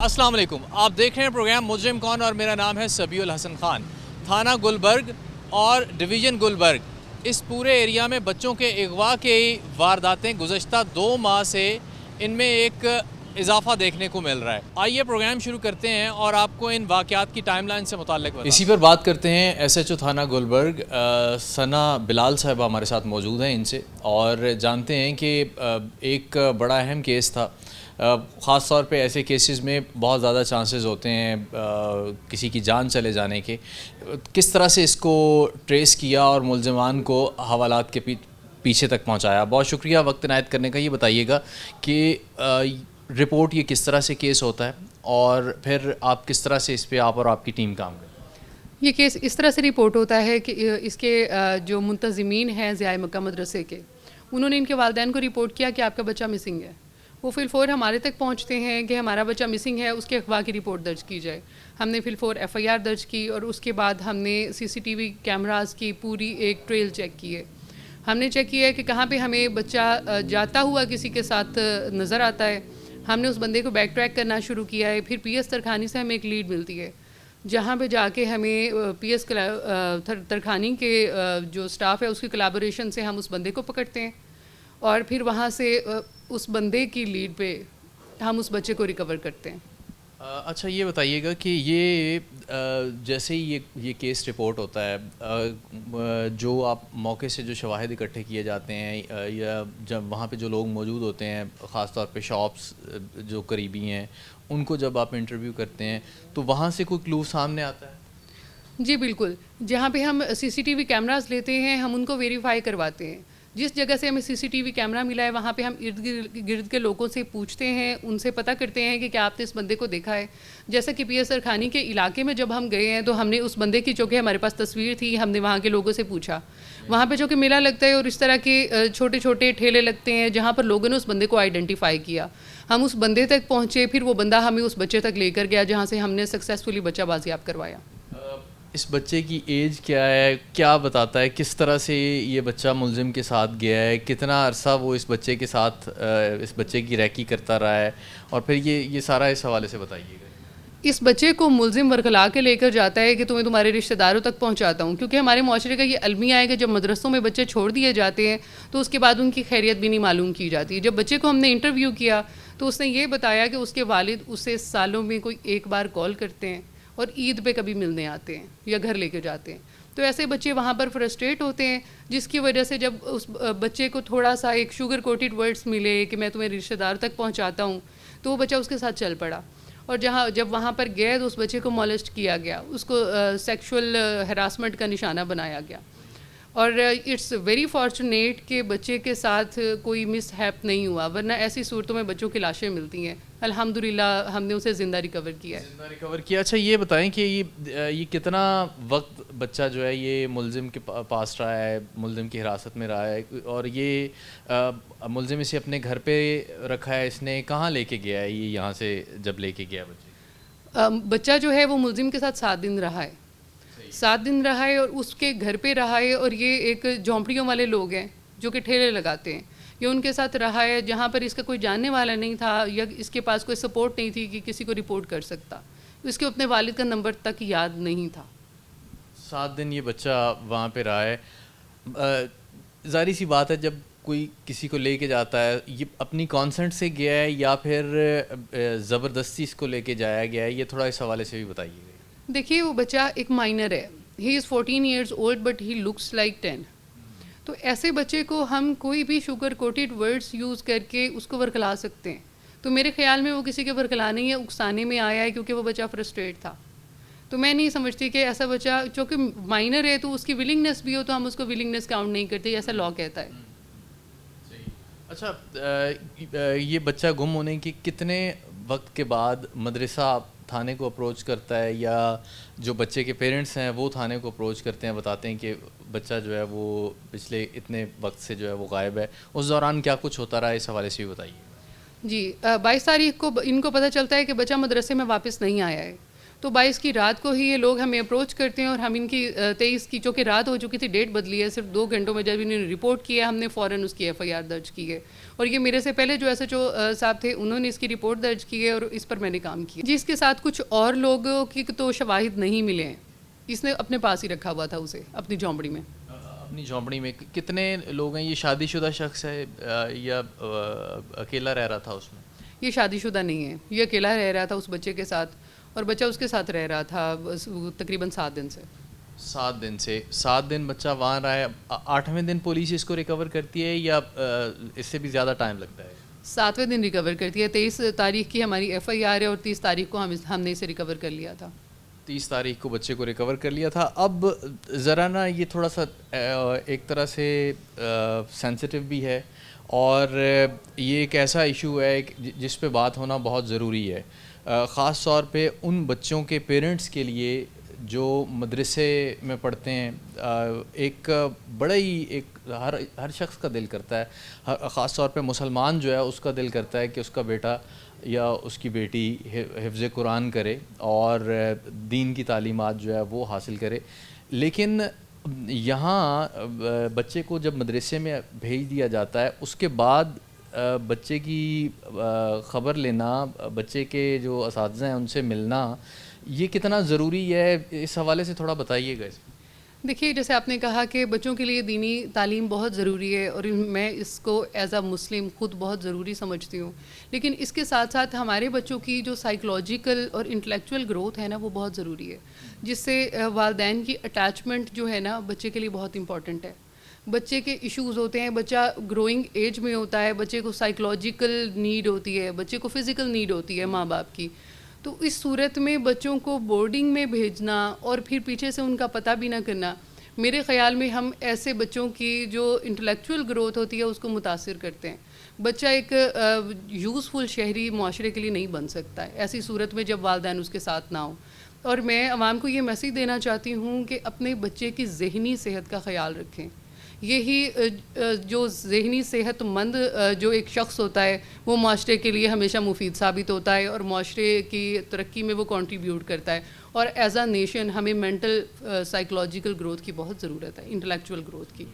السلام علیکم، آپ دیکھ رہے ہیں پروگرام مجرم کون اور میرا نام ہے سبیع الحسن خان۔ تھانہ گلبرگ اور ڈویژن گلبرگ اس پورے ایریا میں بچوں کے اغوا کی وارداتیں گزشتہ 2 ماہ سے ان میں ایک اضافہ دیکھنے کو مل رہا ہے۔ آئیے پروگرام شروع کرتے ہیں اور آپ کو ان واقعات کی ٹائم لائن سے متعلق اسی پر بات کرتے ہیں۔ ایس ایچ او تھانہ گلبرگ ثنا بلال صاحبہ ہمارے ساتھ موجود ہیں ان سے، اور جانتے ہیں کہ ایک بڑا اہم کیس تھا۔ خاص طور پہ ایسے کیسز میں بہت زیادہ چانسز ہوتے ہیں کسی کی جان چلے جانے کے۔ کس طرح سے اس کو ٹریس کیا اور ملزمان کو حوالات کے پیچھے تک پہنچایا؟ بہت شکریہ وقت عنایت کرنے کا۔ یہ بتائیے گا کہ رپورٹ یہ کس طرح سے کیس ہوتا ہے اور پھر آپ کس طرح سے اس پہ آپ اور آپ کی ٹیم کام کریں؟ یہ کیس اس طرح سے رپورٹ ہوتا ہے کہ اس کے جو منتظمین ہیں ضیاء مکہ مدرسے کے، انہوں نے ان کے والدین کو رپورٹ کیا کہ آپ کا بچہ مسنگ ہے۔ وہ فی الفور ہمارے تک پہنچتے ہیں کہ ہمارا بچہ مسنگ ہے، اس کے اغوا کی رپورٹ درج کی جائے۔ ہم نے فی الفور ایف آئی آر درج کی اور اس کے بعد ہم نے سی سی ٹی وی کیمراز کی پوری ایک ٹریل چیک کی ہے۔ ہم نے چیک کیا ہے کہ کہاں پہ ہمیں بچہ جاتا ہوا کسی کے ساتھ نظر آتا ہے۔ ہم نے اس بندے کو بیک ٹریک کرنا شروع کیا ہے۔ پھر پی ایس ترکھانی سے ہمیں ایک لیڈ ملتی ہے، جہاں پہ جا کے ہمیں پی ایس ترکھانی کے جو سٹاف ہے اس کی کلابوریشن سے ہم اس بندے کو پکڑتے ہیں، اور پھر وہاں سے اس بندے کی لیڈ پہ ہم اس بچے کو ریکور کرتے ہیں۔ اچھا یہ بتائیے گا کہ یہ جیسے ہی یہ کیس رپورٹ ہوتا ہے، جو آپ موقع سے جو شواہد اکٹھے کیے جاتے ہیں یا جب وہاں پہ جو لوگ موجود ہوتے ہیں، خاص طور پہ شاپس جو قریبی ہیں، ان کو جب آپ انٹرویو کرتے ہیں تو وہاں سے کوئی کلو سامنے آتا ہے؟ جی بالکل، جہاں پہ ہم سی سی ٹی وی کیمراز لیتے ہیں ہم ان کو ویریفائی کرواتے ہیں۔ جس جگہ سے ہمیں سی سی ٹی وی کیمرہ ملا ہے وہاں پہ ہم ارد گرد کے لوگوں سے پوچھتے ہیں، ان سے پتہ کرتے ہیں کہ کیا آپ نے اس بندے کو دیکھا ہے۔ جیسا کہ پی ایس ترکھانی کے علاقے میں جب ہم گئے ہیں تو ہم نے اس بندے کی، چونکہ ہمارے پاس تصویر تھی، ہم نے وہاں کے لوگوں سے پوچھا۔ وہاں پہ جو کہ میلہ لگتا ہے اور اس طرح کے چھوٹے چھوٹے ٹھیلے لگتے ہیں جہاں پر لوگوں نے اس بندے کو آئیڈینٹیفائی کیا۔ ہم اس بندے تک پہنچے، پھر وہ بندہ ہمیں اس بچے تک لے کر گیا جہاں سے ہم نے سکسیزفلی بچہ بازیاب کروایا۔ اس بچے کی ایج کیا ہے؟ کیا بتاتا ہے کس طرح سے یہ بچہ ملزم کے ساتھ گیا ہے؟ کتنا عرصہ وہ اس بچے کے ساتھ اس بچے کی ریکی کرتا رہا ہے؟ اور پھر یہ سارا اس حوالے سے بتائیے گا۔ اس بچے کو ملزم ورغلا کے لے کر جاتا ہے کہ تمہیں تمہارے رشتہ داروں تک پہنچاتا ہوں، کیونکہ ہمارے معاشرے کا یہ المیہ ہے کہ جب مدرسوں میں بچے چھوڑ دیے جاتے ہیں تو اس کے بعد ان کی خیریت بھی نہیں معلوم کی جاتی۔ جب بچے کو ہم نے انٹرویو کیا تو اس نے یہ بتایا کہ اس کے والد اسے سالوں میں کوئی ایک بار کال کرتے ہیں اور عید پہ کبھی ملنے آتے ہیں یا گھر لے کے جاتے ہیں۔ تو ایسے بچے وہاں پر فرسٹریٹ ہوتے ہیں، جس کی وجہ سے جب اس بچے کو تھوڑا سا ایک شوگر کوٹڈ ورڈز ملے کہ میں تمہیں رشتہ دار تک پہنچاتا ہوں، تو وہ بچہ اس کے ساتھ چل پڑا۔ اور جب وہاں پر گئے تو اس بچے کو مولسٹ کیا گیا، اس کو سیکشول ہراسمنٹ کا نشانہ بنایا گیا، اور اٹس ویری فارچونیٹ کہ بچے کے ساتھ کوئی مس ہیپ نہیں ہوا، ورنہ ایسی صورتوں میں بچوں کی لاشیں ملتی ہیں۔ الحمدللہ ہم نے اسے زندہ ریکور کیا ہے۔ زندہ ریکور کیا۔ اچھا یہ بتائیں کہ یہ کتنا وقت بچہ جو ہے یہ ملزم کے پاس رہا ہے، ملزم کی حراست میں رہا ہے، اور یہ ملزم اسے اپنے گھر پہ رکھا ہے؟ اس نے کہاں لے کے گیا ہے یہ یہاں سے جب لے کے گیا بچے؟ بچہ جو ہے وہ ملزم کے ساتھ 7 دن رہا ہے، 7 دن رہا ہے اور اس کے گھر پہ رہا ہے، اور یہ ایک جھونپڑیوں والے لوگ ہیں جو کہ ٹھیلے لگاتے ہیں، یہ ان کے ساتھ رہا ہے جہاں پر اس کا کوئی جاننے والا نہیں تھا یا اس کے پاس کوئی سپورٹ نہیں تھی کہ کسی کو رپورٹ کر سکتا۔ اس کے اپنے والد کا نمبر تک یاد نہیں تھا۔ 7 دن یہ بچہ وہاں پہ رہا ہے۔ ظاہری سی بات ہے جب کوئی کسی کو لے کے جاتا ہے، یہ اپنی کانسنٹ سے گیا ہے یا پھر زبردستی اس کو لے کے جایا گیا ہے؟ یہ تھوڑا اس حوالے سے بھی بتائیے گا۔ دیکھیے وہ بچہ ایک مائنر ہے، ہی از 14 years old but he looks like 10۔ تو ایسے بچے کو ہم کوئی بھی شوگر کوٹڈ ورڈز یوز کر کے اس کو ورکلا سکتے ہیں، تو میرے خیال میں وہ کسی کے ورکلانے یا اکسانے میں آیا ہے، کیونکہ وہ بچہ فرسٹریٹ تھا۔ تو میں نہیں سمجھتی کہ ایسا بچہ چونکہ مائنر ہے تو اس کی ولنگنس بھی ہو تو ہم اس کو ولنگنس کاؤنٹ نہیں کرتے، ایسا لاء کہتا ہے۔ اچھا یہ بچہ گم ہونے کی کتنے وقت کے بعد مدرسہ تھانے کو اپروچ کرتا ہے، یا جو بچے کے پیرنٹس ہیں وہ تھانے کو اپروچ کرتے ہیں، بتاتے ہیں کہ بچہ جو ہے وہ پچھلے اتنے وقت سے جو ہے وہ غائب ہے؟ اس دوران کیا کچھ ہوتا رہا ہے اس حوالے سے بھی بتائیے۔ جی 22 تاریخ کو ان کو پتہ چلتا ہے کہ بچہ مدرسے میں واپس نہیں آیا ہے، تو 22 کی رات کو ہی یہ لوگ ہمیں اپروچ کرتے ہیں اور ہم ان کی 23 کی چونکہ رات ہو چکی تھی، ڈیٹ بدلی ہے، صرف 2 گھنٹوں میں جب انہوں نے رپورٹ کیا ہم نے فوراً اس کی ایف آئی آر درج کی ہے. اور یہ میرے سے پہلے جو ایس ایچ او صاحب تھے انہوں نے اس کی رپورٹ درج کی ہے اور اس پر میں نے کام کیا. جی اس کے ساتھ کچھ اور لوگوں کی تو شواہد نہیں ملے ہیں، اس نے اپنے پاس ہی رکھا ہوا تھا اسے اپنی جھونپڑی میں. اپنی جھونپڑی میں کتنے لوگ ہیں؟ یہ شادی شدہ شخص ہے یا اکیلا رہ رہا تھا اس میں؟ یہ شادی شدہ نہیں ہے، یہ اکیلا رہ رہا تھا اس بچے کے ساتھ، اور بچہ اس کے ساتھ رہ رہا تھا تقریباً 7 دن سے. 7 دن بچہ وہاں رہا ہے. 8ویں دن پولیس اس کو ریکور کرتی ہے یا اس سے بھی زیادہ ٹائم لگتا ہے؟ 7ویں دن ریکور کرتی ہے. 23 تاریخ کی ہماری ایف آئی آر ہے اور 30 تاریخ کو ہم نے اسے ریکور کر لیا تھا. 30 تاریخ کو بچے کو ریکور کر لیا تھا. اب ذرا نا یہ تھوڑا سا ایک طرح سے سینسٹیو بھی ہے اور یہ ایک ایسا ایشو ہے جس پہ بات ہونا بہت ضروری ہے، خاص طور پہ ان بچوں کے پیرنٹس کے لیے جو مدرسے میں پڑھتے ہیں. ایک بڑا ہی ایک ہر شخص کا دل کرتا ہے، خاص طور پہ مسلمان جو ہے اس کا دل کرتا ہے کہ اس کا بیٹا یا اس کی بیٹی حفظ قرآن کرے اور دین کی تعلیمات جو ہے وہ حاصل کرے. لیکن یہاں بچے کو جب مدرسے میں بھیج دیا جاتا ہے اس کے بعد بچے کی خبر لینا، بچے کے جو اساتذہ ہیں ان سے ملنا، یہ کتنا ضروری ہے؟ اس حوالے سے تھوڑا بتائیے گا. دیکھیے جیسے آپ نے کہا کہ بچوں کے لیے دینی تعلیم بہت ضروری ہے اور میں اس کو ایز اے مسلم خود بہت ضروری سمجھتی ہوں، لیکن اس کے ساتھ ساتھ ہمارے بچوں کی جو سائیکولوجیکل اور انٹلیکچوئل گروتھ ہے نا وہ بہت ضروری ہے، جس سے والدین کی اٹیچمنٹ جو ہے نا بچے کے لیے بہت امپورٹنٹ ہے. بچے کے ایشوز ہوتے ہیں، بچہ گروئنگ ایج میں ہوتا ہے، بچے کو سائیکولوجیکل نیڈ ہوتی ہے، بچے کو فزیکل نیڈ ہوتی ہے ماں باپ کی. تو اس صورت میں بچوں کو بورڈنگ میں بھیجنا اور پھر پیچھے سے ان کا پتہ بھی نہ کرنا، میرے خیال میں ہم ایسے بچوں کی جو انٹلیکچوئل گروتھ ہوتی ہے اس کو متاثر کرتے ہیں. بچہ ایک یوزفل شہری معاشرے کے لیے نہیں بن سکتا ہے ایسی صورت میں جب والدین اس کے ساتھ نہ ہوں. اور میں عوام کو یہ میسیج دینا چاہتی ہوں کہ اپنے بچے کی ذہنی صحت کا خیال رکھیں. یہی جو ذہنی صحت مند جو ایک شخص ہوتا ہے وہ معاشرے کے لیے ہمیشہ مفید ثابت ہوتا ہے اور معاشرے کی ترقی میں وہ کنٹریبیوٹ کرتا ہے. اور ایز اے نیشن ہمیں مینٹل سائیکولوجیکل گروتھ کی بہت ضرورت ہے، انٹلیکچوئل گروتھ کی.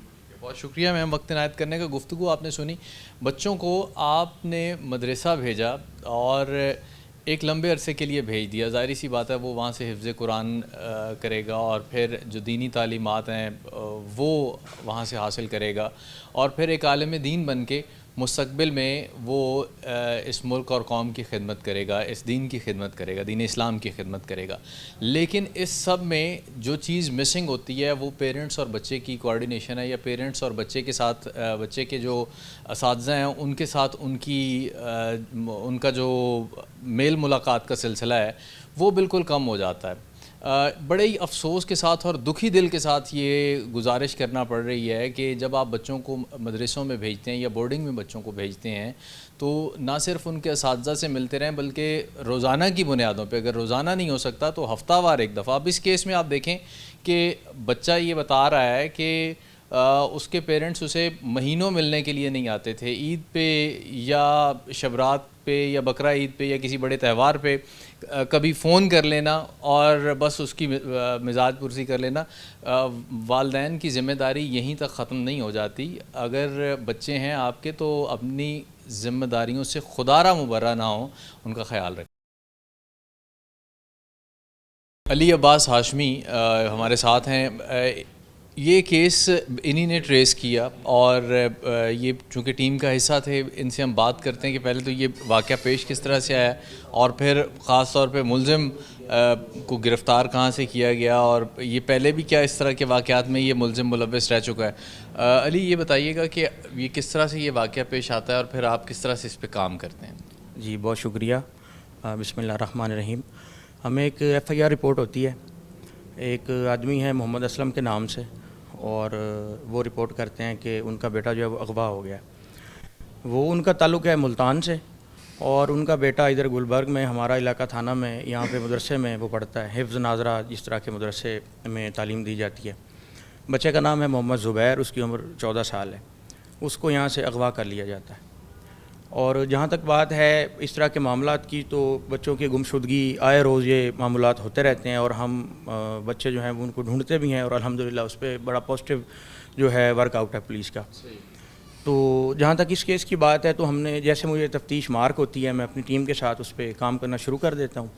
بہت شکریہ میم وقت عنایت کرنے کا. گفتگو آپ نے سنی. بچوں کو آپ نے مدرسہ بھیجا اور ایک لمبے عرصے کے لیے بھیج دیا، ظاہری سی بات ہے وہ وہاں سے حفظ قرآن کرے گا اور پھر جو دینی تعلیمات ہیں وہ وہاں سے حاصل کرے گا اور پھر ایک عالم دین بن کے مستقبل میں وہ اس ملک اور قوم کی خدمت کرے گا، اس دین کی خدمت کرے گا، دین اسلام کی خدمت کرے گا. لیکن اس سب میں جو چیز مسنگ ہوتی ہے وہ پیرنٹس اور بچے کی کوآرڈینیشن ہے، یا پیرنٹس اور بچے کے ساتھ بچے کے جو اساتذہ ہیں ان کے ساتھ ان کا جو میل ملاقات کا سلسلہ ہے وہ بالکل کم ہو جاتا ہے. بڑے ہی افسوس کے ساتھ اور دکھی دل کے ساتھ یہ گزارش کرنا پڑ رہی ہے کہ جب آپ بچوں کو مدرسوں میں بھیجتے ہیں یا بورڈنگ میں بچوں کو بھیجتے ہیں تو نہ صرف ان کے اساتذہ سے ملتے رہیں بلکہ روزانہ کی بنیادوں پہ، اگر روزانہ نہیں ہو سکتا تو ہفتہ وار ایک دفعہ. اب اس کیس میں آپ دیکھیں کہ بچہ یہ بتا رہا ہے کہ اس کے پیرنٹس اسے مہینوں ملنے کے لیے نہیں آتے تھے، عید پہ یا شبرات پہ یا بقرہ عید پہ یا کسی بڑے تہوار پہ کبھی فون کر لینا اور بس اس کی مزاج پرسی کر لینا. والدین کی ذمہ داری یہیں تک ختم نہیں ہو جاتی. اگر بچے ہیں آپ کے تو اپنی ذمہ داریوں سے خدا را مبرہ نہ ہوں، ان کا خیال رکھیں. علی عباس ہاشمی ہمارے ساتھ ہیں. یہ کیس انہی نے ٹریس کیا اور یہ چونکہ ٹیم کا حصہ تھے ان سے ہم بات کرتے ہیں کہ پہلے تو یہ واقعہ پیش کس طرح سے آیا اور پھر خاص طور پہ ملزم کو گرفتار کہاں سے کیا گیا اور یہ پہلے بھی کیا اس طرح کے واقعات میں یہ ملزم ملوث رہ چکا ہے. علی یہ بتائیے گا کہ یہ کس طرح سے یہ واقعہ پیش آتا ہے اور پھر آپ کس طرح سے اس پہ کام کرتے ہیں؟ جی بہت شکریہ. بسم اللہ الرحمن الرحیم. ہمیں ایک ایف آئی آر رپورٹ ہوتی ہے، ایک آدمی ہے محمد اسلم کے نام سے، اور وہ رپورٹ کرتے ہیں کہ ان کا بیٹا جو ہے وہ اغوا ہو گیا. وہ ان کا تعلق ہے ملتان سے اور ان کا بیٹا ادھر گلبرگ میں ہمارا علاقہ تھانہ میں یہاں پہ مدرسے میں وہ پڑھتا ہے، حفظ ناظرہ جس طرح کے مدرسے میں تعلیم دی جاتی ہے. بچے کا نام ہے محمد زبیر، اس کی عمر 14 سال ہے. اس کو یہاں سے اغوا کر لیا جاتا ہے. اور جہاں تک بات ہے اس طرح کے معاملات کی تو بچوں کی گمشدگی آئے روز یہ معاملات ہوتے رہتے ہیں اور ہم بچے جو ہیں وہ ان کو ڈھونڈتے بھی ہیں اور الحمدللہ اس پہ بڑا پازیٹیو جو ہے ورک آؤٹ ہے پولیس کا. تو جہاں تک اس کیس کی بات ہے تو ہم نے جیسے مجھے تفتیش مارک ہوتی ہے میں اپنی ٹیم کے ساتھ اس پہ کام کرنا شروع کر دیتا ہوں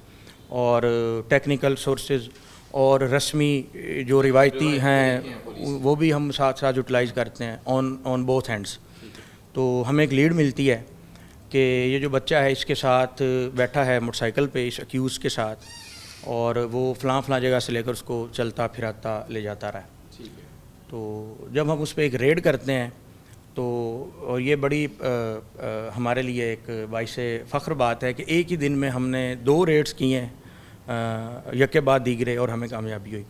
اور ٹیکنیکل سورسز اور رسمی جو روایتی ہیں وہ بھی ہم ساتھ ساتھ یوٹیلائز کرتے ہیں آن بوتھ ہینڈس. تو ہمیں ایک لیڈ ملتی ہے کہ یہ جو بچہ ہے اس کے ساتھ بیٹھا ہے موٹر سائیکل پہ اس اکیوز کے ساتھ اور وہ فلاں جگہ سے لے کر اس کو چلتا پھراتا لے جاتا رہا. تو جب ہم اس پہ ایک ریڈ کرتے ہیں تو اور یہ بڑی ہمارے لیے ایک باعث فخر بات ہے کہ ایک ہی دن میں ہم نے 2 ریڈز کی ہیں یکے بعد دیگرے اور ہمیں کامیابی ہوئی.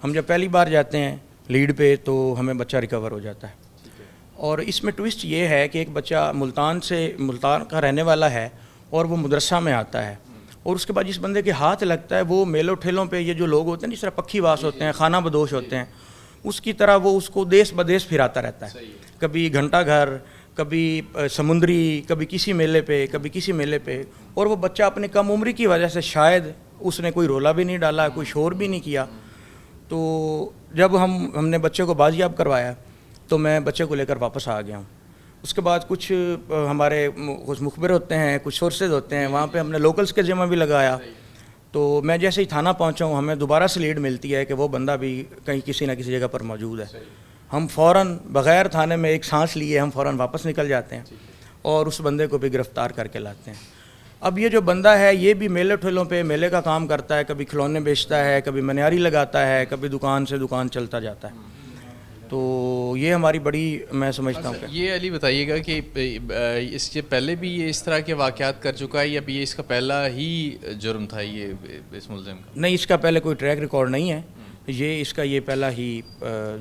ہم جب پہلی بار جاتے ہیں لیڈ پہ تو ہمیں بچہ ریکور ہو جاتا ہے. اور اس میں ٹوسٹ یہ ہے کہ ایک بچہ ملتان کا رہنے والا ہے اور وہ مدرسہ میں آتا ہے اور اس کے بعد جس بندے کے ہاتھ لگتا ہے وہ میلوں ٹھیلوں پہ یہ جو لوگ ہوتے ہیں جس طرح پکھی واس ہوتے ہیں خانہ بدوش ہوتے ہیں اس کی طرح وہ اس کو دیس بدیس پھراتا رہتا ہے. کبھی گھنٹہ گھر کبھی سمندری کبھی کسی میلے پہ کبھی کسی میلے پہ. اور وہ بچہ اپنی کم عمری کی وجہ سے شاید اس نے کوئی رولا بھی نہیں ڈالا کوئی شور بھی نہیں کیا. تو جب ہم نے بچے کو بازیاب کروایا تو میں بچے کو لے کر واپس آ گیا ہوں. اس کے بعد کچھ ہمارے کچھ مخبر ہوتے ہیں کچھ سورسز ہوتے ہیں وہاں پہ ہم نے لوکلز کے ذمہ بھی لگایا. تو میں جیسے ہی تھانہ پہنچا ہوں ہمیں دوبارہ سے لیڈ ملتی ہے کہ وہ بندہ بھی کہیں کسی نہ کسی جگہ پر موجود ہے. ہم فوراً بغیر تھانے میں ایک سانس لیے ہم فوراً واپس نکل جاتے ہیں اور اس بندے کو بھی گرفتار کر کے لاتے ہیں. اب یہ جو بندہ ہے یہ بھی میلے ٹھیلوں پہ میلے کا کام کرتا ہے, کبھی کھلونے بیچتا ہے, کبھی منیاری لگاتا ہے, کبھی دکان سے دکان چلتا جاتا ہے. تو یہ ہماری بڑی میں سمجھتا ہوں. یہ علی بتائیے گا کہ اس سے پہلے بھی یہ اس طرح کے واقعات کر چکا ہے یا یہ اس کا پہلا ہی جرم تھا یہ اس ملزم کا؟ نہیں, اس کا پہلے کوئی ٹریک ریکارڈ نہیں ہے, یہ اس کا یہ پہلا ہی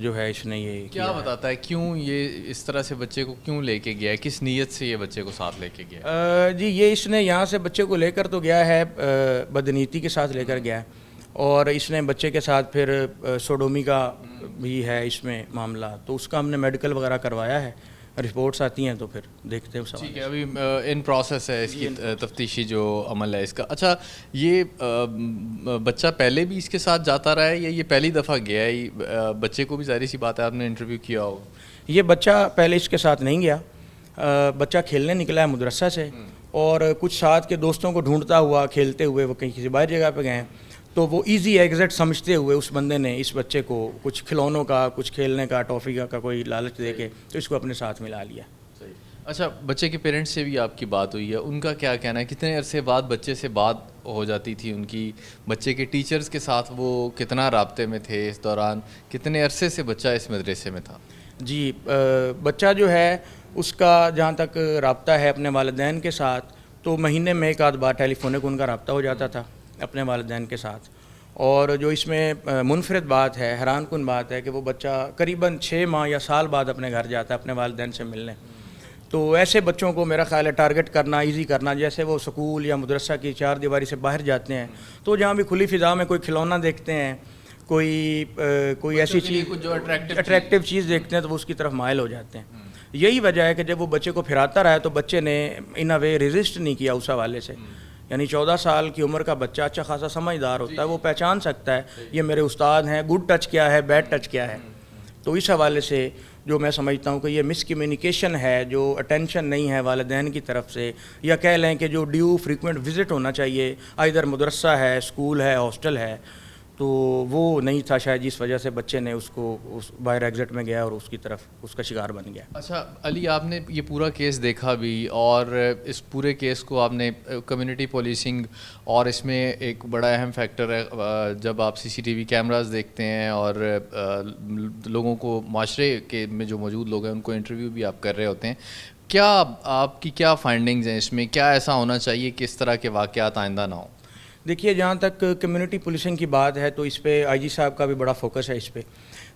جو ہے اس نے یہ کیا بتاتا ہے کیوں یہ اس طرح سے بچے کو کیوں لے کے گیا, کس نیت سے یہ بچے کو ساتھ لے کے گیا؟ جی یہ اس نے یہاں سے بچے کو لے کر تو گیا ہے, بدنیتی کے ساتھ لے کر گیا ہے اور اس نے بچے کے ساتھ پھر سوڈومی کا بھی ہے اس میں معاملہ. تو اس کا ہم نے میڈیکل وغیرہ کروایا ہے, رپورٹس آتی ہیں تو پھر دیکھتے ہیں. ٹھیک ہے, ابھی ان پروسیس ہے اس کی تفتیشی جو عمل ہے اس کا. اچھا, یہ بچہ پہلے بھی اس کے ساتھ جاتا رہا ہے یا یہ پہلی دفعہ گیا ہے؟ بچے کو بھی ظاہر سی بات ہے آپ نے انٹرویو کیا ہو. یہ بچہ پہلے اس کے ساتھ نہیں گیا, بچہ کھیلنے نکلا ہے مدرسہ سے اور کچھ ساتھ کے دوستوں کو ڈھونڈتا ہوا کھیلتے ہوئے وہ کہیں کسی باہر جگہ پہ گئے ہیں. تو وہ ایزی ایگزٹ سمجھتے ہوئے اس بندے نے اس بچے کو کچھ کھلونوں کا کچھ کھیلنے کا ٹافی کا کوئی لالچ دے کے تو اس کو اپنے ساتھ ملا لیا. اچھا, بچے کے پیرنٹس سے بھی آپ کی بات ہوئی ہے, ان کا کیا کہنا ہے؟ کتنے عرصے بعد بچے سے بات ہو جاتی تھی ان کی؟ بچے کے ٹیچرز کے ساتھ وہ کتنا رابطے میں تھے اس دوران؟ کتنے عرصے سے بچہ اس مدرسے میں تھا؟ جی, بچہ جو ہے اس کا جہاں تک رابطہ ہے اپنے والدین کے ساتھ تو مہینے میں ایک آدھ بار ٹیلی فونک ان کا رابطہ ہو جاتا تھا اپنے والدین کے ساتھ. اور جو اس میں منفرد بات ہے, حیران کن بات ہے کہ وہ بچہ قریباً 6 ماہ یا سال بعد اپنے گھر جاتا ہے اپنے والدین سے ملنے. تو ایسے بچوں کو میرا خیال ہے ٹارگٹ کرنا ایزی کرنا, جیسے وہ سکول یا مدرسہ کی 4 دیواری سے باہر جاتے ہیں تو جہاں بھی کھلی فضا میں کوئی کھلونا دیکھتے ہیں, کوئی ایسی چیز جو اٹریکٹیو چیز دیکھتے ہیں تو وہ اس کی طرف مائل ہو جاتے ہیں. یہی وجہ ہے کہ جب وہ بچے کو پھراتا رہا تو بچے نے ان اے وے ریزسٹ نہیں کیا اس حوالے سے. یعنی 14 سال کی عمر کا بچہ اچھا خاصا سمجھدار ہوتا ہے, وہ پہچان سکتا ہے یہ میرے استاد ہیں, گڈ ٹچ کیا ہے بیڈ ٹچ کیا ہے. تو اس حوالے سے جو میں سمجھتا ہوں کہ یہ مس کمیونیکیشن ہے, جو اٹینشن نہیں ہے والدین کی طرف سے, یا کہہ لیں کہ جو ڈیو فریکوینٹ وزٹ ہونا چاہیے, ادھر مدرسہ ہے, اسکول ہے, ہاسٹل ہے, تو وہ نہیں تھا شاید, جس وجہ سے بچے نے اس کو اس باہر ایگزٹ میں گیا اور اس کی طرف اس کا شکار بن گیا. اچھا علی, آپ نے یہ پورا کیس دیکھا بھی اور اس پورے کیس کو آپ نے کمیونٹی پولیسنگ, اور اس میں ایک بڑا اہم فیکٹر ہے جب آپ CCTV کیمراز دیکھتے ہیں اور لوگوں کو معاشرے کے میں جو موجود لوگ ہیں ان کو انٹرویو بھی آپ کر رہے ہوتے ہیں, کیا آپ کی کیا فائنڈنگز ہیں اس میں؟ کیا ایسا ہونا چاہیے کہ اس طرح کے واقعات آئندہ نہ ہوں؟ دیکھیے, جہاں تک کمیونٹی پولیسنگ کی بات ہے تو اس پہ IG صاحب کا بھی بڑا فوکس ہے اس پہ.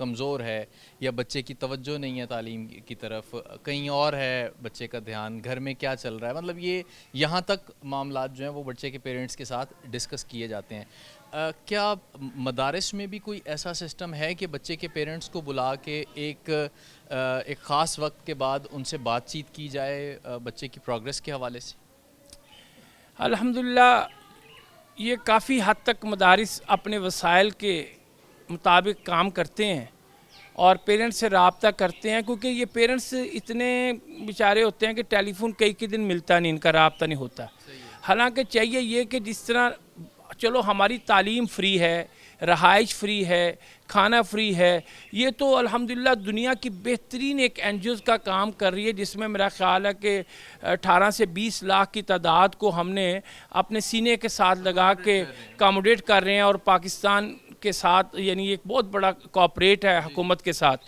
کمزور ہے یا بچے کی توجہ نہیں ہے تعلیم کی طرف, کہیں اور ہے بچے کا دھیان, گھر میں کیا چل رہا ہے, مطلب یہ یہاں تک معاملات جو ہیں وہ بچے کے پیرنٹس کے ساتھ ڈسکس کیے جاتے ہیں. کیا مدارس میں بھی کوئی ایسا سسٹم ہے کہ بچے کے پیرنٹس کو بلا کے ایک خاص وقت کے بعد ان سے بات چیت کی جائے بچے کی پروگریس کے حوالے سے؟ الحمدللہ یہ کافی حد تک مدارس اپنے وسائل کے مطابق کام کرتے ہیں اور پیرنٹس سے رابطہ کرتے ہیں, کیونکہ یہ پیرنٹس اتنے بیچارے ہوتے ہیں کہ ٹیلی فون کئی دن ملتا نہیں, ان کا رابطہ نہیں ہوتا. حالانکہ چاہیے یہ کہ جس طرح چلو ہماری تعلیم فری ہے, رہائش فری ہے, کھانا فری ہے, یہ تو الحمدللہ دنیا کی بہترین ایک این جی اوز کا کام کر رہی ہے, جس میں میرا خیال ہے کہ 18 سے 20 لاکھ کی تعداد کو ہم نے اپنے سینے کے ساتھ لگا کے اکاموڈیٹ کر رہے ہیں, اور پاکستان کے ساتھ یعنی ایک بہت بڑا کوآپریٹ ہے حکومت کے ساتھ.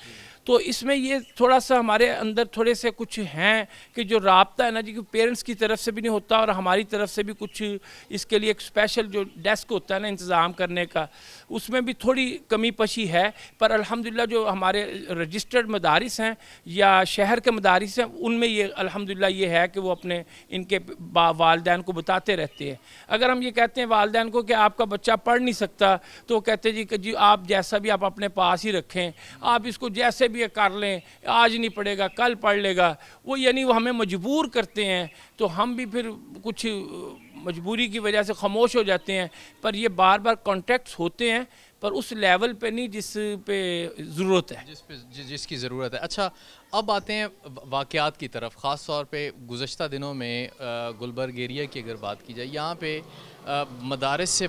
تو اس میں یہ تھوڑا سا ہمارے اندر تھوڑے سے کچھ ہیں کہ جو رابطہ ہے نا جی, پیرنٹس کی طرف سے بھی نہیں ہوتا اور ہماری طرف سے بھی کچھ اس کے لیے ایک اسپیشل جو ڈیسک ہوتا ہے نا انتظام کرنے کا, اس میں بھی تھوڑی کمی پشی ہے. پر الحمدللہ جو ہمارے رجسٹرڈ مدارس ہیں یا شہر کے مدارس ہیں ان میں یہ الحمدللہ یہ ہے کہ وہ اپنے ان کے والدین کو بتاتے رہتے ہیں. اگر ہم یہ کہتے ہیں والدین کو کہ آپ کا بچہ پڑھ نہیں سکتا, تو وہ کہتے ہیں جی کہ جی آپ جیسا بھی آپ اپنے پاس ہی رکھیں, آپ اس کو جیسے بھی کر لیں, آج نہیں پڑھے گا کل پڑھ لے گا, وہ یعنی وہ ہمیں مجبور کرتے ہیں, تو ہم بھی پھر کچھ مجبوری کی وجہ سے خاموش ہو جاتے ہیں. پر یہ بار بار کانٹیکٹس ہوتے ہیں, پر اس لیول پہ نہیں جس پہ ضرورت ہے, جس کی ضرورت ہے. اچھا, اب آتے ہیں واقعات کی طرف, خاص طور پہ گزشتہ دنوں میں گلبرگ ایریا کی اگر بات کی جائے, یہاں پہ مدارس سے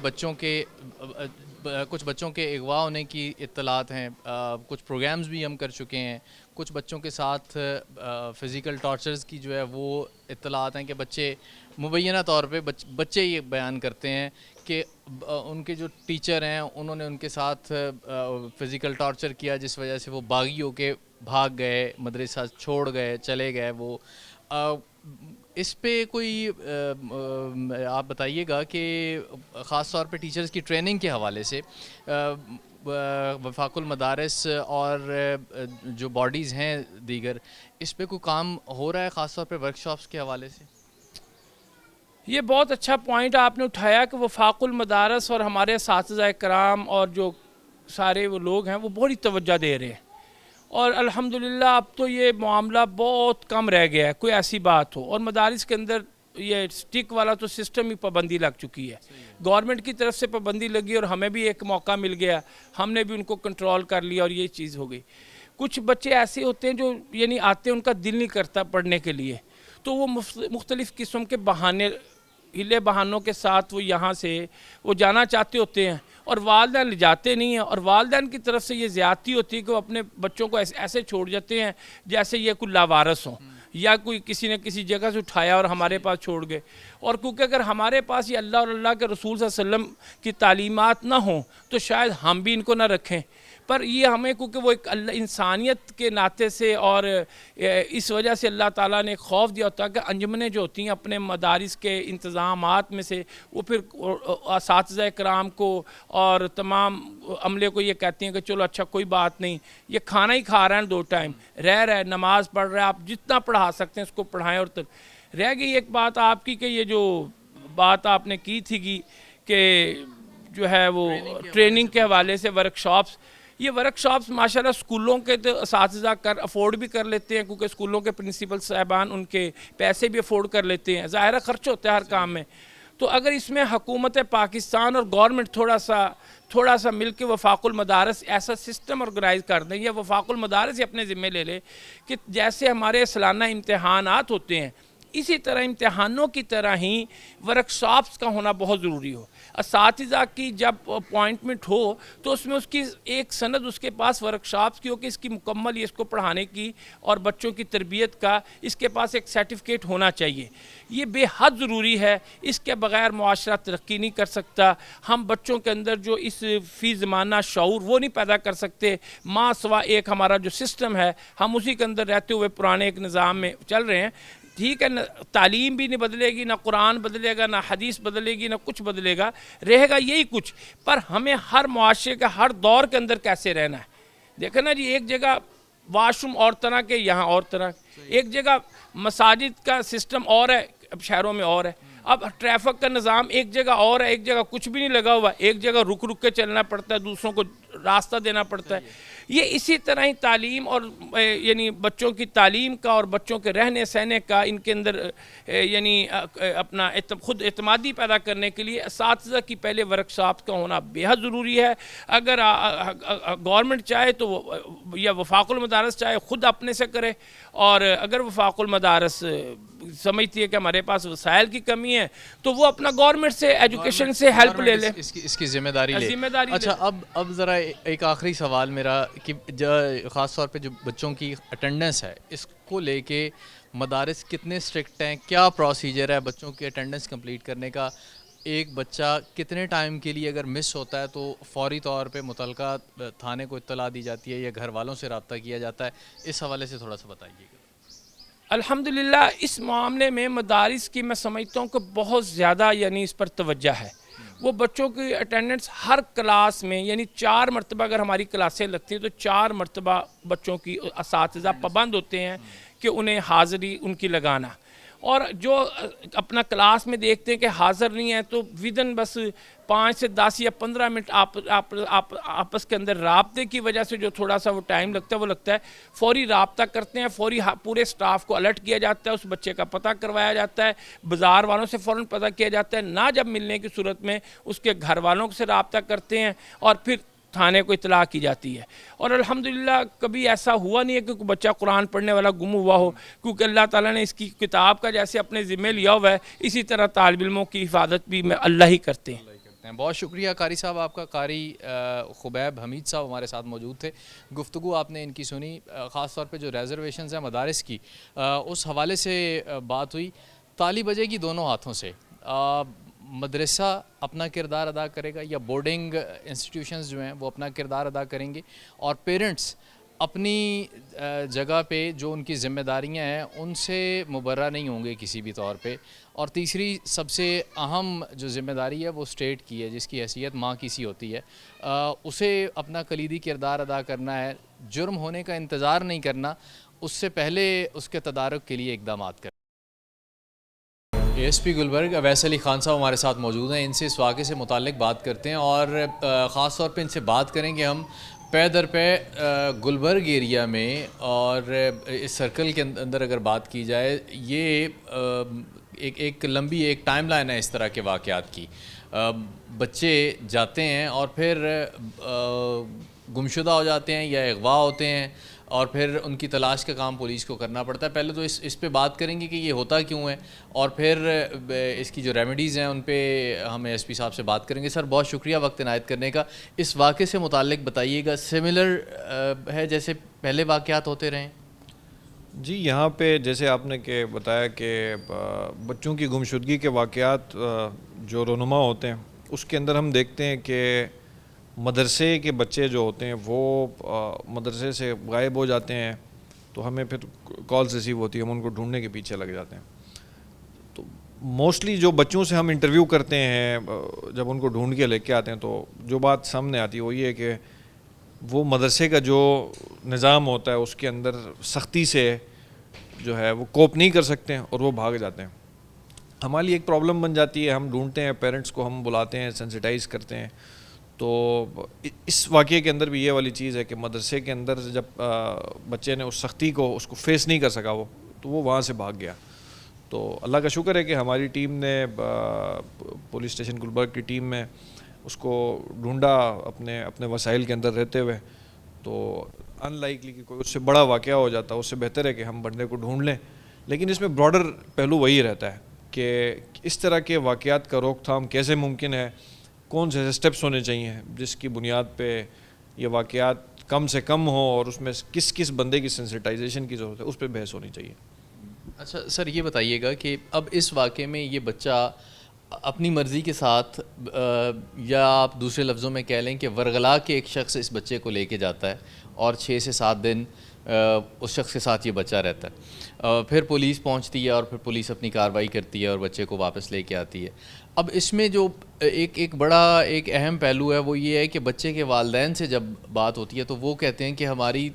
کچھ بچوں کے اغوا ہونے کی اطلاعات ہیں, کچھ پروگرامز بھی ہم کر چکے ہیں, کچھ بچوں کے ساتھ فزیکل ٹارچرز کی جو ہے وہ اطلاعات ہیں کہ بچے مبینہ طور پہ بچے یہ بیان کرتے ہیں کہ ان کے جو ٹیچر ہیں انہوں نے ان کے ساتھ فزیکل ٹارچر کیا, جس وجہ سے وہ باغی ہو کے بھاگ گئے, مدرسہ چھوڑ گئے, چلے گئے. وہ اس پہ کوئی آپ بتائیے گا کہ خاص طور پہ ٹیچرز کی ٹریننگ کے حوالے سے وفاق المدارس اور جو باڈیز ہیں دیگر, اس پہ کوئی کام ہو رہا ہے خاص طور پہ ورک شاپس کے حوالے سے؟ یہ بہت اچھا پوائنٹ آپ نے اٹھایا کہ وفاق المدارس اور ہمارے اساتذہ کرام اور جو سارے وہ لوگ ہیں وہ بڑی توجہ دے رہے ہیں, اور الحمدللہ اب تو یہ معاملہ بہت کم رہ گیا ہے کوئی ایسی بات ہو. اور مدارس کے اندر یہ سٹک والا تو سسٹم ہی پابندی لگ چکی ہے, گورنمنٹ کی طرف سے پابندی لگی اور ہمیں بھی ایک موقع مل گیا, ہم نے بھی ان کو کنٹرول کر لیا اور یہ چیز ہو گئی. کچھ بچے ایسے ہوتے ہیں جو یعنی آتے ہیں ان کا دل نہیں کرتا پڑھنے کے لیے, تو وہ مختلف قسم کے بہانے ہلے بہانوں کے ساتھ وہ یہاں سے وہ جانا چاہتے ہوتے ہیں اور والدین لے جاتے نہیں ہیں, اور والدین کی طرف سے یہ زیادتی ہوتی ہے کہ وہ اپنے بچوں کو ایسے چھوڑ جاتے ہیں جیسے یہ کوئی لاوارث ہوں یا کوئی کسی نے کسی جگہ سے اٹھایا اور ہمارے پاس چھوڑ گئے. اور کیونکہ اگر ہمارے پاس یہ اللہ اور اللہ کے رسول صلی اللہ علیہ وسلم کی تعلیمات نہ ہوں تو شاید ہم بھی ان کو نہ رکھیں. پر یہ ہمیں کیونکہ وہ ایک انسانیت کے ناطے سے اور اس وجہ سے اللہ تعالیٰ نے خوف دیا ہوتا ہے کہ انجمنیں جو ہوتی ہیں اپنے مدارس کے انتظامات میں سے وہ پھر اساتذہ کرام کو اور تمام عملے کو یہ کہتی ہیں کہ چلو اچھا کوئی بات نہیں, یہ کھانا ہی کھا رہے ہیں 2 ٹائم, رہ رہے نماز پڑھ رہے ہیں, آپ جتنا پڑھا سکتے ہیں اس کو پڑھائیں. اور رہ گئی ایک بات آپ کی کہ یہ جو بات آپ نے کی تھی کہ جو ہے وہ ٹریننگ کے حوالے سے ورک شاپس, یہ ورک شاپس ماشاءاللہ اسکولوں کے تو اساتذہ افورڈ بھی کر لیتے ہیں کیونکہ اسکولوں کے پرنسپل صاحبان ان کے پیسے بھی افورڈ کر لیتے ہیں, ظاہرہ خرچ ہوتا ہے ہر کام میں. تو اگر اس میں حکومت پاکستان اور گورنمنٹ تھوڑا سا مل کے وفاق المدارس ایسا سسٹم آرگنائز کر دیں, یا وفاق المدارس ہی اپنے ذمہ لے لے کہ جیسے ہمارے سالانہ امتحانات ہوتے ہیں اسی طرح امتحانوں کی طرح ہی ورک شاپس کا ہونا بہت ضروری ہو. اساتذہ کی جب اپوائنٹمنٹ ہو تو اس میں اس کی ایک سند اس کے پاس ورک شاپس کی ہو کہ اس کی مکمل اس کو پڑھانے کی اور بچوں کی تربیت کا اس کے پاس ایک سرٹیفکیٹ ہونا چاہیے. یہ بے حد ضروری ہے, اس کے بغیر معاشرہ ترقی نہیں کر سکتا. ہم بچوں کے اندر جو اس فی زمانہ شعور وہ نہیں پیدا کر سکتے, ماں سوا ایک ہمارا جو سسٹم ہے ہم اسی کے اندر رہتے ہوئے پرانے ایک نظام میں چل رہے ہیں. ٹھیک ہے, تعلیم بھی نہیں بدلے گی, نہ قرآن بدلے گا, نہ حدیث بدلے گی, نہ کچھ بدلے گا, رہے گا یہی کچھ. پر ہمیں ہر معاشرے کا ہر دور کے اندر کیسے رہنا ہے, دیکھیں نا جی، ایک جگہ واش روم اور طرح کے، یہاں اور طرح، ایک جگہ مساجد کا سسٹم اور ہے، اب شہروں میں اور ہے، اب ٹریفک کا نظام ایک جگہ اور ہے، ایک جگہ کچھ بھی نہیں لگا ہوا، ایک جگہ رک رک کے چلنا پڑتا ہے، دوسروں کو راستہ دینا پڑتا ہے. یہ اسی طرح ہی تعلیم اور یعنی بچوں کی تعلیم کا اور بچوں کے رہنے سہنے کا، ان کے اندر یعنی اپنا خود اعتمادی پیدا کرنے کے لیے اساتذہ کی پہلے ورکشاپ کا ہونا بے حد ضروری ہے. اگر گورنمنٹ چاہے تو یا وفاق المدارس چاہے خود اپنے سے کرے، اور اگر وفاق المدارس سمجھتی ہے کہ ہمارے پاس وسائل کی کمی ہے تو وہ اپنا گورنمنٹ سے ایجوکیشن سے ہیلپ لے لے، اس کی ذمہ داری لے. اچھا، اب ذرا ایک آخری سوال میرا کہ خاص طور پہ جو بچوں کی اٹینڈنس ہے، اس کو لے کے مدارس کتنے اسٹرکٹ ہیں؟ کیا پروسیجر ہے بچوں کی اٹینڈنس کمپلیٹ کرنے کا؟ ایک بچہ کتنے ٹائم کے لیے اگر مس ہوتا ہے تو فوری طور پہ متعلقہ تھانے کو اطلاع دی جاتی ہے یا گھر والوں سے رابطہ کیا جاتا ہے؟ اس حوالے سے تھوڑا سا بتائیے گا. الحمدللہ اس معاملے میں مدارس کی میں سمجھتا ہوں کہ بہت زیادہ یعنی اس پر توجہ ہے. وہ بچوں کی اٹینڈنس ہر کلاس میں، یعنی 4 مرتبہ اگر ہماری کلاسیں لگتی ہیں تو 4 مرتبہ بچوں کی اساتذہ پابند ہوتے ہیں کہ انہیں حاضری ان کی لگانا. اور جو اپنا کلاس میں دیکھتے ہیں کہ حاضر نہیں ہے تو ودن بس 5 سے 10 یا 15 منٹ آپس کے اندر رابطے کی وجہ سے جو تھوڑا سا وہ ٹائم لگتا ہے وہ لگتا ہے، فوری رابطہ کرتے ہیں، فوری پورے سٹاف کو الرٹ کیا جاتا ہے، اس بچے کا پتہ کروایا جاتا ہے، بازار والوں سے فوراً پتہ کیا جاتا ہے، نہ جب ملنے کی صورت میں اس کے گھر والوں سے رابطہ کرتے ہیں اور پھر تھانے کو اطلاع کی جاتی ہے. اور الحمدللہ کبھی ایسا ہوا نہیں ہے کہ کوئی بچہ قرآن پڑھنے والا گم ہوا ہو، کیونکہ اللہ تعالیٰ نے اس کی کتاب کا جیسے اپنے ذمہ لیا ہوا ہے، اسی طرح طالب علموں کی حفاظت بھی اللہ ہی کرتے ہیں. بہت شکریہ قاری صاحب آپ کا. قاری خبیب حمید صاحب ہمارے ساتھ موجود تھے. گفتگو آپ نے ان کی سنی، خاص طور پہ جو ریزرویشنز ہیں مدارس کی، اس حوالے سے بات ہوئی. تالی بجے گی دونوں ہاتھوں سے. مدرسہ اپنا کردار ادا کرے گا یا بورڈنگ انسٹیٹیوشنز جو ہیں وہ اپنا کردار ادا کریں گے، اور پیرنٹس اپنی جگہ پہ جو ان کی ذمہ داریاں ہیں ان سے مبرہ نہیں ہوں گے کسی بھی طور پہ. اور تیسری سب سے اہم جو ذمہ داری ہے وہ اسٹیٹ کی ہے، جس کی حیثیت ماں کی سی ہوتی ہے، اسے اپنا کلیدی کردار ادا کرنا ہے. جرم ہونے کا انتظار نہیں کرنا، اس سے پہلے اس کے تدارک کے لیے اقدامات کرنا. A S P Gulberg Awais Ali Khan صاحب ہمارے ساتھ موجود ہیں. ان سے اس واقعے سے متعلق بات کرتے ہیں، اور خاص طور پہ ان سے بات کریں گے ہم پے در پے گلبرگ ایریا میں. اور اس سرکل کے اندر اگر بات کی جائے، یہ ایک لمبی ایک ٹائم لائن ہے اس طرح کے واقعات کی. بچے جاتے ہیں اور پھر گمشدہ ہو جاتے ہیں یا اغوا ہوتے ہیں، اور پھر ان کی تلاش کا کام پولیس کو کرنا پڑتا ہے. پہلے تو اس پہ بات کریں گے کہ یہ ہوتا کیوں ہے، اور پھر اس کی جو ریمیڈیز ہیں ان پہ ہم ایس پی صاحب سے بات کریں گے. سر بہت شکریہ وقت عنایت کرنے کا. اس واقعے سے متعلق بتائیے گا، سملر ہے جیسے پہلے واقعات ہوتے رہے ہیں؟ جی، یہاں پہ جیسے آپ نے کہ بتایا کہ بچوں کی گمشدگی کے واقعات جو رونما ہوتے ہیں اس کے اندر ہم دیکھتے ہیں کہ مدرسے کے بچے جو ہوتے ہیں وہ مدرسے سے غائب ہو جاتے ہیں، تو ہمیں پھر کالز ریسیو ہوتی ہے، ہم ان کو ڈھونڈنے کے پیچھے لگ جاتے ہیں. تو موسٹلی جو بچوں سے ہم انٹرویو کرتے ہیں جب ان کو ڈھونڈ کے لے کے آتے ہیں تو جو بات سامنے آتی ہے وہ یہ ہے کہ وہ مدرسے کا جو نظام ہوتا ہے اس کے اندر سختی سے جو ہے وہ کوپ نہیں کر سکتے ہیں اور وہ بھاگ جاتے ہیں. ہماری ایک پرابلم بن جاتی ہے، ہم ڈھونڈتے ہیں، پیرنٹس کو ہم بلاتے ہیں، سینسیٹائز کرتے ہیں. تو اس واقعے کے اندر بھی یہ والی چیز ہے کہ مدرسے کے اندر جب بچے نے اس سختی کو اس کو فیس نہیں کر سکا تو وہ وہاں سے بھاگ گیا. تو اللہ کا شکر ہے کہ ہماری ٹیم نے پولیس اسٹیشن گلبرگ کی ٹیم میں اس کو ڈھونڈا اپنے وسائل کے اندر رہتے ہوئے. تو ان لائکلی کہ کوئی اس سے بڑا واقعہ ہو جاتا، اس سے بہتر ہے کہ ہم بندے کو ڈھونڈ لیں. لیکن اس میں براڈر پہلو وہی رہتا ہے کہ اس طرح کے واقعات کا روک تھام کیسے ممکن ہے، کون سے اسٹیپس ہونے چاہیے جس کی بنیاد پہ یہ واقعات کم سے کم ہوں، اور اس میں کس بندے کی سینسیٹائزیشن کی ضرورت ہے اس پہ بحث ہونی چاہیے. اچھا سر، یہ بتائیے گا کہ اب اس واقعے میں یہ بچہ اپنی مرضی کے ساتھ، یا آپ دوسرے لفظوں میں کہہ لیں کہ ورغلا کے ایک شخص اس بچے کو لے کے جاتا ہے اور 6 سے 7 دن اس شخص کے ساتھ یہ بچہ رہتا ہے. پھر پولیس پہنچتی ہے اور پھر پولیس اپنی کارروائی کرتی ہے اور بچے کو واپس لے کے آتی ہے. اب اس میں جو ایک بڑا ایک اہم پہلو ہے وہ یہ ہے کہ بچے کے والدین سے جب بات ہوتی ہے تو وہ کہتے ہیں کہ ہماری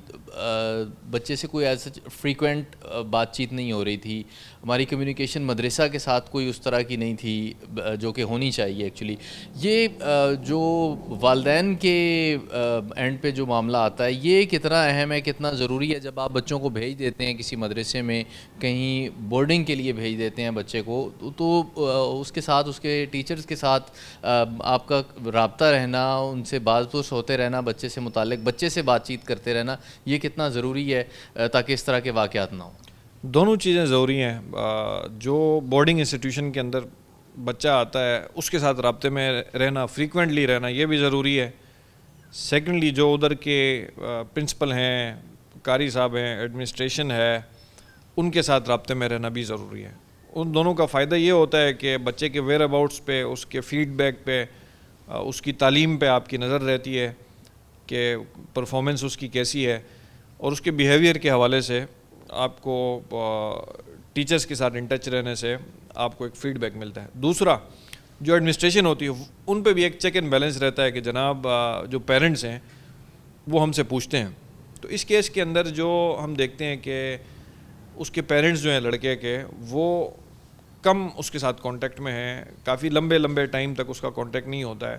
بچے سے کوئی ایسا فریکوینٹ بات چیت نہیں ہو رہی تھی, ہماری کمیونیکیشن مدرسہ کے ساتھ کوئی اس طرح کی نہیں تھی جو کہ ہونی چاہیے ایکچولی. یہ جو والدین کے اینڈ پہ جو معاملہ آتا ہے یہ کتنا اہم ہے, کتنا ضروری ہے جب آپ بچوں کو بھیج دیتے ہیں کسی مدرسے میں, کہیں بورڈنگ کے لیے بھیج دیتے ہیں بچے کو, تو اس کے ساتھ اس کے ٹیچرز کے ساتھ آپ کا رابطہ رہنا, ان سے بات پرس ہوتے رہنا, بچے سے متعلق بچے سے بات چیت کرتے رہنا, یہ کتنا ضروری ہے تاکہ اس طرح کے واقعات نہ ہوں؟ دونوں چیزیں ضروری ہیں. جو بورڈنگ انسٹیٹیوشن کے اندر بچہ آتا ہے اس کے ساتھ رابطے میں رہنا, فریکوینٹلی رہنا, یہ بھی ضروری ہے. سیکنڈلی جو ادھر کے پرنسپل ہیں, قاری صاحب ہیں, ایڈمنسٹریشن ہے, ان کے ساتھ رابطے میں رہنا بھی ضروری ہے. ان دونوں کا فائدہ یہ ہوتا ہے کہ بچے کے ویئر اباؤٹس پہ, اس کے فیڈ بیک پہ, اس کی تعلیم پہ آپ کی نظر رہتی ہے کہ پرفارمنس اس کی کیسی ہے, اور اس کے بیہیویئر کے حوالے سے آپ کو ٹیچرز کے ساتھ ان ٹچ رہنے سے آپ کو ایک فیڈ بیک ملتا ہے. دوسرا جو ایڈمنسٹریشن ہوتی ہے ان پہ بھی ایک چیک اینڈ بیلنس رہتا ہے کہ جناب جو پیرنٹس ہیں وہ ہم سے پوچھتے ہیں. تو اس کیس کے اندر جو ہم دیکھتے ہیں کہ اس کے پیرنٹس جو ہیں لڑکے کے, وہ کم اس کے ساتھ کانٹیکٹ میں ہیں, کافی لمبے ٹائم تک اس کا کانٹیکٹ نہیں ہوتا ہے.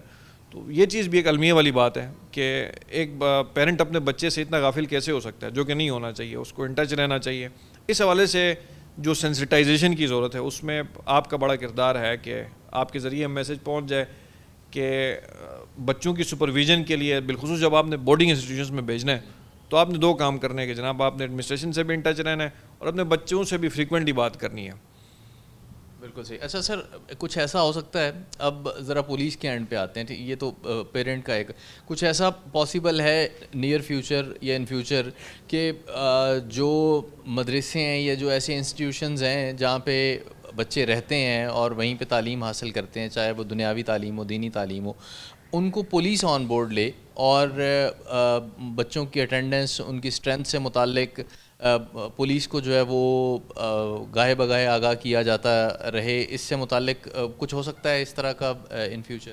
تو یہ چیز بھی ایک المیہ والی بات ہے کہ ایک پیرنٹ اپنے بچے سے اتنا غافل کیسے ہو سکتا ہے, جو کہ نہیں ہونا چاہیے, اس کو ان ٹچ رہنا چاہیے. اس حوالے سے جو سینسٹائزیشن کی ضرورت ہے اس میں آپ کا بڑا کردار ہے کہ آپ کے ذریعے میسج پہنچ جائے کہ بچوں کی سپرویژن کے لیے, بالخصوص جب آپ نے بورڈنگ انسٹیٹیوشنز میں بھیجنا ہے تو آپ نے دو کام کرنے ہیں کہ جناب آپ نے ایڈمنسٹریشن سے بھی ان ٹچ رہنا ہے اور اپنے بچوں سے بھی فریکوینٹلی بات کرنی ہے. بالکل صحیح. اچھا سر, کچھ ایسا ہو سکتا ہے, اب ذرا پولیس کے اینڈ پہ آتے ہیں, یہ تو پیرنٹ کا ایک, کچھ ایسا پاسبل ہے نیئر فیوچر یا ان فیوچر کہ جو مدرسے ہیں یا جو ایسے انسٹیٹیوشنز ہیں جہاں پہ بچے رہتے ہیں اور وہیں پہ تعلیم حاصل کرتے ہیں, چاہے وہ دنیاوی تعلیم ہو, دینی تعلیم ہو, ان کو پولیس آن بورڈ لے اور بچوں کی اٹینڈنس, ان کی اسٹرینتھ سے متعلق پولیس کو جو ہے وہ گاہے بگاہے آگاہ کیا جاتا رہے, اس سے متعلق کچھ ہو سکتا ہے اس طرح کا ان فیوچر؟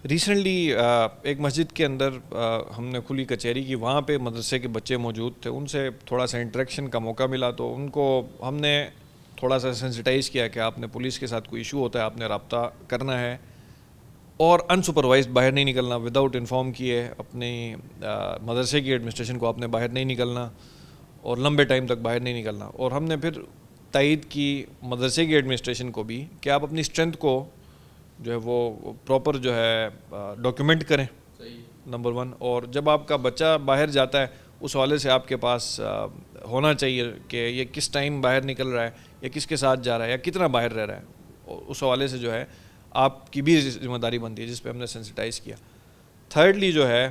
ریسنٹلی ایک مسجد کے اندر ہم نے کھلی کچہری کی, وہاں پہ مدرسے کے بچے موجود تھے, ان سے تھوڑا سا انٹریکشن کا موقع ملا تو ان کو ہم نے تھوڑا سا سینسٹائز کیا کہ آپ نے پولیس کے ساتھ کوئی ایشو ہوتا ہے آپ نے رابطہ کرنا ہے, اور انسپروائزڈ باہر نہیں نکلنا, وداؤٹ انفارم کیے اپنی مدرسے کی ایڈمنسٹریشن کو آپ نے باہر نہیں نکلنا اور لمبے ٹائم تک باہر نہیں نکلنا. اور ہم نے پھر تائید کی مدرسے کی ایڈمنسٹریشن کو بھی کہ آپ اپنی اسٹرینتھ کو جو ہے وہ پراپر جو ہے ڈاکیومنٹ کریں, نمبر 1. اور جب آپ کا بچہ باہر جاتا ہے اس حوالے سے آپ کے پاس ہونا چاہیے کہ یہ کس ٹائم باہر نکل رہا ہے یا کس کے ساتھ جا رہا ہے یا کتنا باہر رہ رہا ہے, اور اس حوالے سے جو ہے آپ کی بھی ذمہ داری بنتی ہے, جس پہ ہم نے سینسٹائز کیا. تھرڈلی جو ہے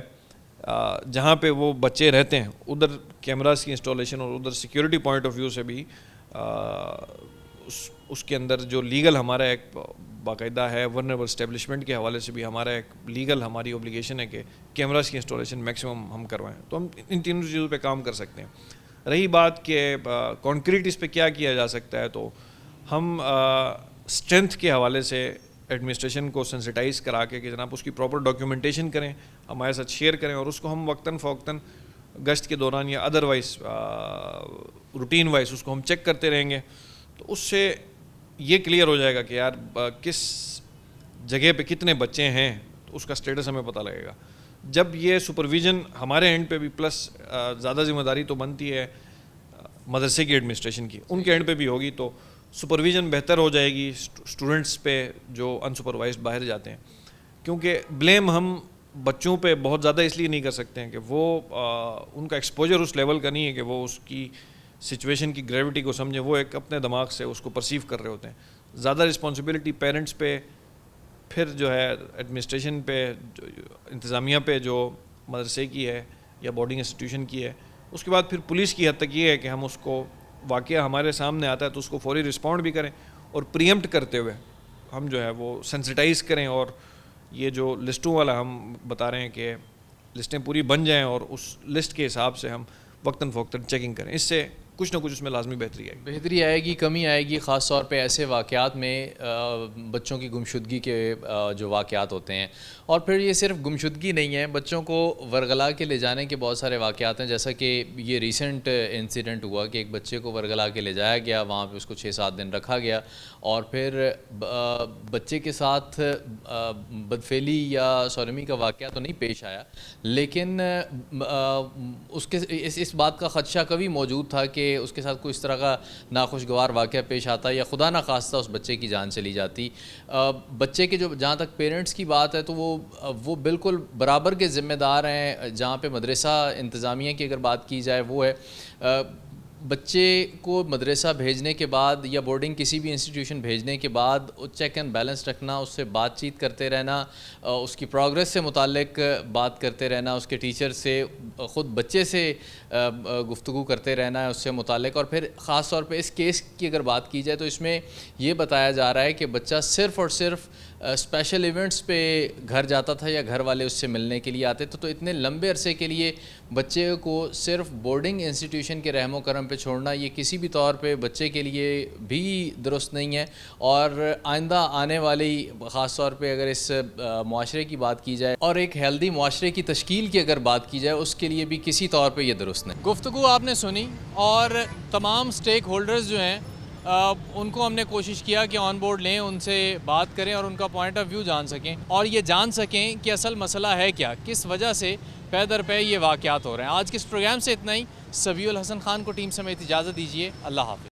جہاں پہ وہ بچے رہتے ہیں ادھر کیمراز کی انسٹالیشن اور ادھر سیکیورٹی پوائنٹ آف ویو سے بھی اس کے اندر جو لیگل ہمارا ایک باقاعدہ ہے, ورنیبل اسٹیبلشمنٹ کے حوالے سے بھی ہمارا ایک لیگل ہماری اوبلیگیشن ہے کہ کیمراز کی انسٹالیشن میکسیمم ہم کروائیں. تو ہم ان تینوں چیزوں پہ کام کر سکتے ہیں. رہی بات کہ کانکریٹ اس پہ کیا کیا جا سکتا ہے, تو ہم اسٹرینتھ کے حوالے سے ایڈمنسٹریشن کو سینسٹائز کرا کے کہ جناب اس کی پراپر ڈاکیومنٹیشن کریں, ہمارے ساتھ شیئر کریں, اور اس کو ہم وقتاً فوقتاً گشت کے دوران یا ادروائز روٹین وائز اس کو ہم چیک کرتے رہیں گے. تو اس سے یہ کلیئر ہو جائے گا کہ یار کس جگہ پہ کتنے بچے ہیں, تو اس کا سٹیٹس ہمیں پتہ لگے گا. جب یہ سپرویژن ہمارے اینڈ پہ بھی پلس زیادہ ذمہ داری تو بنتی ہے مدرسے کی ایڈمنسٹریشن کی, ان کے اینڈ پہ بھی ہوگی تو سپرویژن بہتر ہو جائے گی اسٹوڈنٹس پہ جو انسپروائزڈ باہر جاتے ہیں. کیونکہ بلیم ہم بچوں پہ بہت زیادہ اس لیے نہیں کر سکتے ہیں کہ وہ ان کا ایکسپوجر اس لیول کا نہیں ہے کہ وہ اس کی سچویشن کی گریوٹی کو سمجھیں, وہ ایک اپنے دماغ سے اس کو پرسیو کر رہے ہوتے ہیں. زیادہ رسپانسبلٹی پیرنٹس پہ, پھر جو ہے ایڈمنسٹریشن پہ, انتظامیہ پہ جو مدرسے کی ہے یا بورڈنگ انسٹیٹیوشن کی ہے. اس کے بعد پھر پولیس کی حد تک یہ ہے کہ ہم اس کو واقعہ ہمارے سامنے آتا ہے تو اس کو فوری رسپونڈ بھی کریں, اور پریمپٹ کرتے ہوئے ہم جو ہے وہ سینسٹائز کریں, اور یہ جو لسٹوں والا ہم بتا رہے ہیں کہ لسٹیں پوری بن جائیں اور اس لسٹ کے حساب سے ہم وقتاً فوقتاً چیکنگ کریں. اس سے کچھ نہ کچھ اس میں لازمی بہتری آئے گی. بہتری آئے گی, کمی آئے گی, خاص طور پہ ایسے واقعات میں بچوں کی گمشدگی کے جو واقعات ہوتے ہیں. اور پھر یہ صرف گمشدگی نہیں ہے, بچوں کو ورغلا کے لے جانے کے بہت سارے واقعات ہیں, جیسا کہ یہ ریسنٹ انسیڈنٹ ہوا کہ ایک بچے کو ورغلا کے لے جایا گیا, وہاں پہ اس کو 6-7 دن رکھا گیا, اور پھر بچے کے ساتھ بدفعلی یا سورمی کا واقعہ تو نہیں پیش آیا, لیکن اس کے اس بات کا خدشہ کبھی موجود تھا کہ اس کے ساتھ کوئی اس طرح کا ناخوشگوار واقعہ پیش آتا یا خدا نخواستہ اس بچے کی جان چلی جاتی. بچے کے جو جہاں تک پیرنٹس کی بات ہے تو وہ بالکل برابر کے ذمہ دار ہیں. جہاں پہ مدرسہ انتظامیہ کی اگر بات کی جائے وہ ہے بچے کو مدرسہ بھیجنے کے بعد یا بورڈنگ کسی بھی انسٹیٹیوشن بھیجنے کے بعد چیک اینڈ بیلنس رکھنا, اس سے بات چیت کرتے رہنا, اس کی پروگریس سے متعلق بات کرتے رہنا, اس کے ٹیچر سے, خود بچے سے گفتگو کرتے رہنا ہے اس سے متعلق. اور پھر خاص طور پہ اس کیس کی اگر بات کی جائے تو اس میں یہ بتایا جا رہا ہے کہ بچہ صرف اور صرف اسپیشل ایونٹس پہ گھر جاتا تھا یا گھر والے اس سے ملنے کے لیے آتے تھے. تو اتنے لمبے عرصے کے لیے بچے کو صرف بورڈنگ انسٹیٹیوشن کے رحم و کرم پہ چھوڑنا یہ کسی بھی طور پہ بچے کے لیے بھی درست نہیں ہے. اور آئندہ آنے والی خاص طور پہ اگر اس معاشرے کی بات کی جائے اور ایک ہیلدی معاشرے کی تشکیل کی اگر بات کی جائے اس کے لیے بھی کسی طور پہ یہ درست نہیں. گفتگو آپ نے سنی اور تمام سٹیک ہولڈرز جو ہیں ان کو ہم نے کوشش کیا کہ آن بورڈ لیں, ان سے بات کریں اور ان کا پوائنٹ آف ویو جان سکیں اور یہ جان سکیں کہ اصل مسئلہ ہے کیا, کس وجہ سے پے در پے یہ واقعات ہو رہے ہیں. آج کے اس پروگرام سے اتنا ہی. سبیع الحسن خان کو ٹیم سمیت اجازت دیجیے. اللہ حافظ.